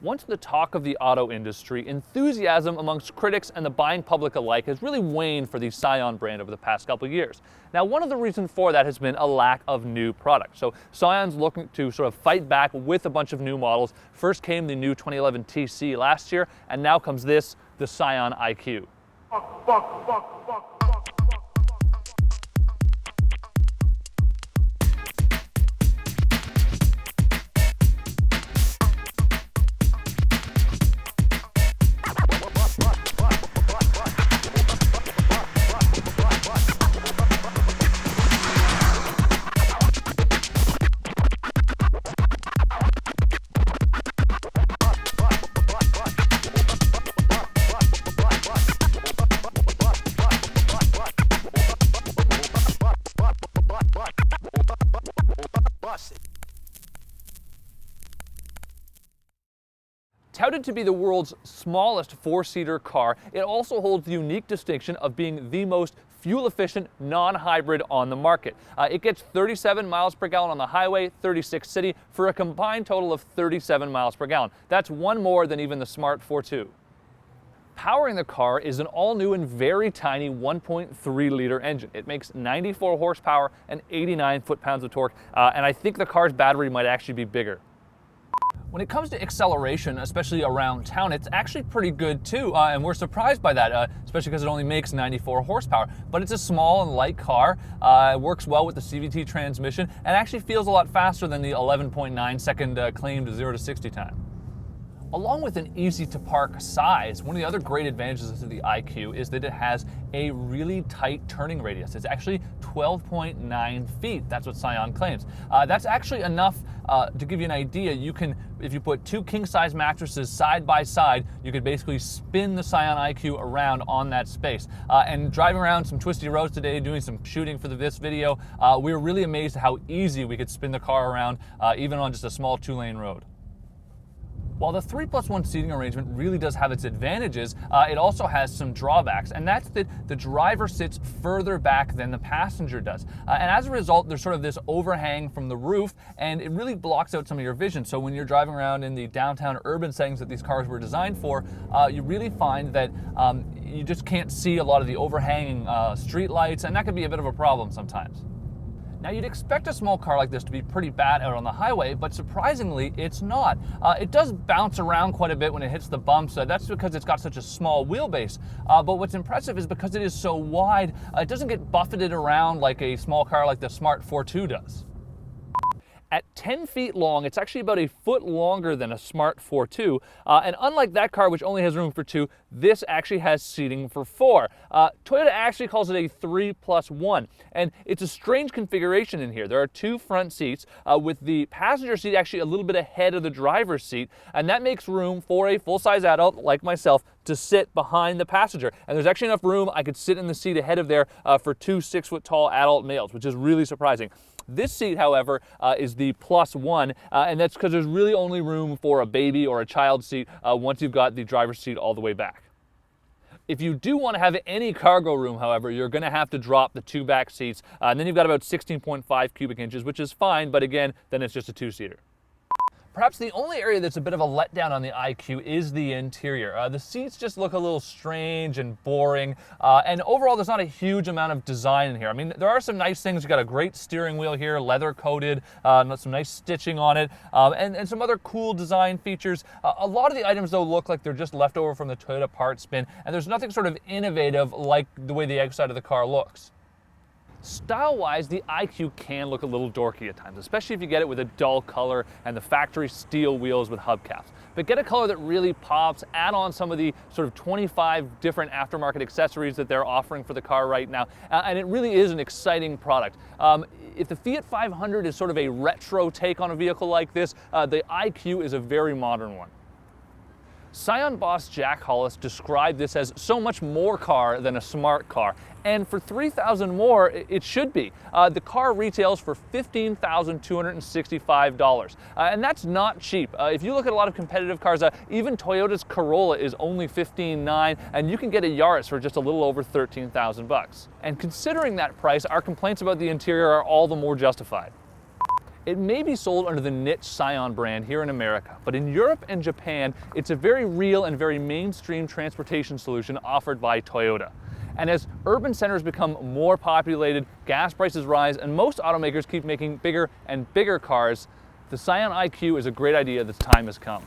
Once the talk of the auto industry, enthusiasm amongst critics and the buying public alike has really waned for the Scion brand over the past couple of years. Now, one of the reasons for that has been a lack of new products. So Scion's looking to sort of fight back with a bunch of new models. First came the new 2011 TC last year, and now comes this, the Scion IQ. Touted to be the world's smallest four-seater car, it also holds the unique distinction of being the most fuel-efficient non-hybrid on the market. It gets 37 miles per gallon on the highway, 36 city, for a combined total of 37 miles per gallon. That's one more than even the Smart 4.2. Powering the car is an all-new and very tiny 1.3-liter engine. It makes 94 horsepower and 89 foot-pounds of torque, and I think the car's battery might actually be bigger. When it comes to acceleration, especially around town, it's actually pretty good too, and we're surprised by that, especially because it only makes 94 horsepower. But it's a small and light car, it works well with the CVT transmission, and actually feels a lot faster than the 11.9 second claimed 0 to 60 time. Along with an easy-to-park size, one of the other great advantages of the IQ is that it has a really tight turning radius. It's actually 12.9 feet. That's what Scion claims. That's actually enough to give you an idea. You can, if you put two king-size mattresses side by side, you could basically spin the Scion IQ around on that space. And driving around some twisty roads today, doing some shooting for this video, we were really amazed at how easy we could spin the car around, even on just a small two-lane road. While the 3+1 seating arrangement really does have its advantages, it also has some drawbacks, and that's that the driver sits further back than the passenger does. And as a result, there's sort of this overhang from the roof, and it really blocks out some of your vision. So when you're driving around in the downtown urban settings that these cars were designed for, you really find that you just can't see a lot of the overhanging street lights, and that can be a bit of a problem sometimes. Now, you'd expect a small car like this to be pretty bad out on the highway, but surprisingly, it's not. It does bounce around quite a bit when it hits the bumps. That's because it's got such a small wheelbase. But what's impressive is because it is so wide, it doesn't get buffeted around like a small car like the Smart 4.2 does. At 10 feet long, it's actually about a foot longer than a Smart 4.2, and unlike that car, which only has room for two, this actually has seating for four. Toyota actually calls it a 3+1, and it's a strange configuration in here. There are two front seats, with the passenger seat actually a little bit ahead of the driver's seat, and that makes room for a full-size adult like myself to sit behind the passenger. And there's actually enough room I could sit in the seat ahead of there for two 6-foot-tall adult males, which is really surprising. This seat, however, is the +1, and that's because there's really only room for a baby or a child seat once you've got the driver's seat all the way back. If you do want to have any cargo room, however, you're going to have to drop the two back seats, and then you've got about 16.5 cubic inches, which is fine, but again, then it's just a two-seater. Perhaps the only area that's a bit of a letdown on the IQ is the interior. The seats just look a little strange and boring, and overall there's not a huge amount of design in here. I mean, there are some nice things. You've got a great steering wheel here, leather coated, some nice stitching on it, and some other cool design features. A lot of the items though look like they're just left over from the Toyota parts bin, and there's nothing sort of innovative like the way the outside of the car looks. Style-wise, the IQ can look a little dorky at times, especially if you get it with a dull color and the factory steel wheels with hubcaps. But get a color that really pops, add on some of the sort of 25 different aftermarket accessories that they're offering for the car right now, and it really is an exciting product. If the Fiat 500 is sort of a retro take on a vehicle like this, the IQ is a very modern one. Scion boss Jack Hollis described this as so much more car than a smart car, and for $3,000 more, it should be. The car retails for $15,265, and that's not cheap. If you look at a lot of competitive cars, even Toyota's Corolla is only $15,900, and you can get a Yaris for just a little over $13,000 bucks. And considering that price, our complaints about the interior are all the more justified. It may be sold under the niche Scion brand here in America, but in Europe and Japan, it's a very real and very mainstream transportation solution offered by Toyota. And as urban centers become more populated, gas prices rise, and most automakers keep making bigger and bigger cars, the Scion IQ is a great idea. The time has come.